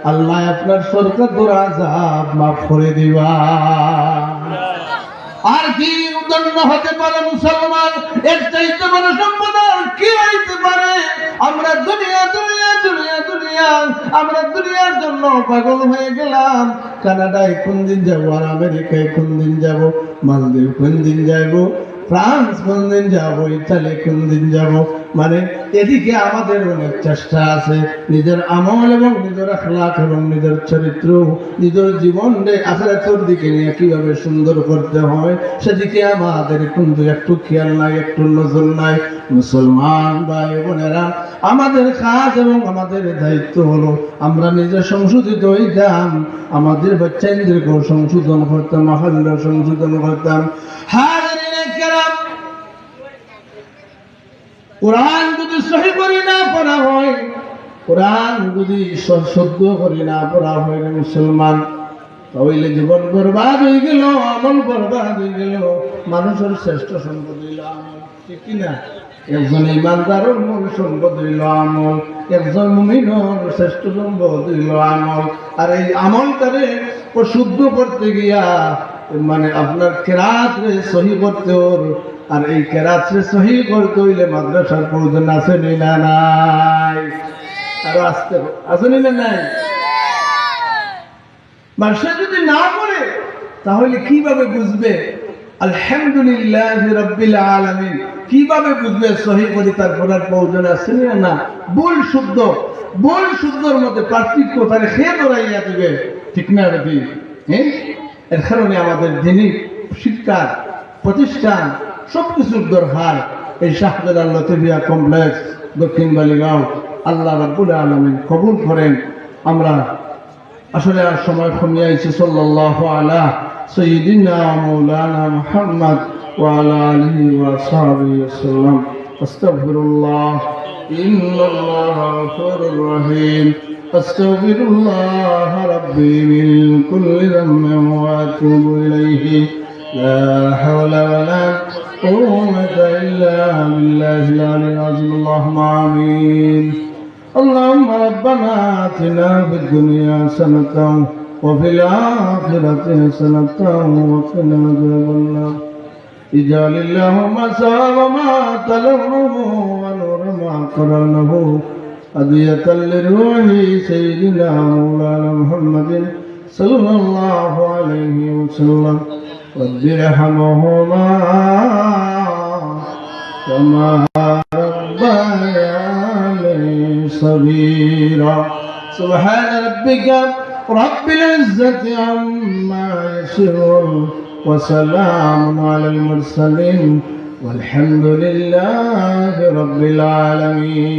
আল্লাহ আপনার সরকার আযাব মাফ করে দিবা। আর কি উদন্ন হতে পারে মুসলমান, এর চাইতে বড় সম্পদ কি হইতে পারে? আমরা দুনিয়া দুনিয়া দুনিয়া দুনিয়া আমরা দুনিয়ার জন্য পাগল হয়ে গেলাম। কানাডায় কোন দিন যাব, আর আমেরিকায় কোন দিন যাব, মালদ্বীপ কোন দিন যাব, ফ্রান্স কোন দিন যাব, ইতালি কোন দিন যাব। মানে এদিকে আমাদের অনেক চেষ্টা আছে নিজের আমল এবং নিজের আখলাক এবং নিজের চরিত্র, নিজের জীবনকে আখিরাতের দিকে নিয়ে কিভাবে সুন্দর করতে হয় সেদিকে আমাদের কিন্তু একটু খেয়াল নাই, একটু নজর নাই। মুসলমান ভাই বোনেরা, আমাদের কাজ এবং আমাদের দায়িত্ব হলো আমরা নিজে সংশোধিত হইতাম, আমাদের বাচ্চাদেরকেও সংশোধন করতাম, মহল্লা সংশোধন করতাম। কোরআন যদি সহি করে না পড়া হয়, কোরআন যদি শুদ্ধ করে না পড়া হয় না মুসলমান, তাহলে জীবন বরবাদ হয়ে গেল, আমল বরবাদ হয়ে গেল। মানুষের শ্রেষ্ঠ সম্পদ হইল আমল, ঠিক কিনা? একজন ইমানদারের মূল সম্পদ হইল আমল, একজন মুমিনের শ্রেষ্ঠ সম্পদ হইল আমল। আর এই আমলটারে শুদ্ধ করতে গিয়া মানে আপনার কেরাত সহি করতে ওর, আর এই কেরাত সহি করতে হইলে মাদ্রাসার প্রয়োজন আছে না নাই? আরো আসতে আছে না নাই? মানুষ যদি না করে তাহলে কিভাবে বুঝবে আলহামদুলিল্লাহ রাব্বিল আলামিন? কিভাবে বুঝবে সহি করে তার পড়ার প্রয়োজন আছে না? ভুল শুদ্ধ, ভুল শুদ্ধর মধ্যে পার্থক্য তাহলে খেয়ে ধরাইয়া দিবে, ঠিক না? হ্যাঁ, এর কারণে আমাদের দিনই শিক্ষা প্রতিষ্ঠান সবকিছুর দরকার। এই শাহজালাল লতিফিয়া কমপ্লেক্স দক্ষিণ বালিগাঁও আল্লাহ রাব্বুল আলামিন কবুল করেন। আমরা আসলে আর সময় কমিয়ে আইছি। সাল্লাল্লাহু আলা সাইয়্যিদিনা মাওলানা মুহাম্মদ ওয়া আলা আলিহি ওয়া সাহবিহি ওয়াসাল্লাম। আস্তাগফিরুল্লাহ, ইন্নাল্লাহা গফুরুর রহিম। আস্তাগফিরুল্লাহ রাব্বি মিন কুল্লি যামবিন ওয়া আতুবু ইলাইহি। লা হাওলা ওয়া লা কুওয়াতা ইল্লা বিল্লাহিল আলিয়্যিল আযীম। আল্লাহুম্মা আমিন। اللهم ربنا آتنا في الدنيا حسنة وفي الآخرة حسنة وقنا عذاب النار. اجعل اللهم ثواب ما تلوه ونور ما قرنه هدية لروح سيدنا مولانا محمد صلى الله عليه وسلم. رب ارحمهما كما صغيرا. سبحان ربك رب العزة عما يصفون وسلام على المرسلين والحمد لله رب العالمين.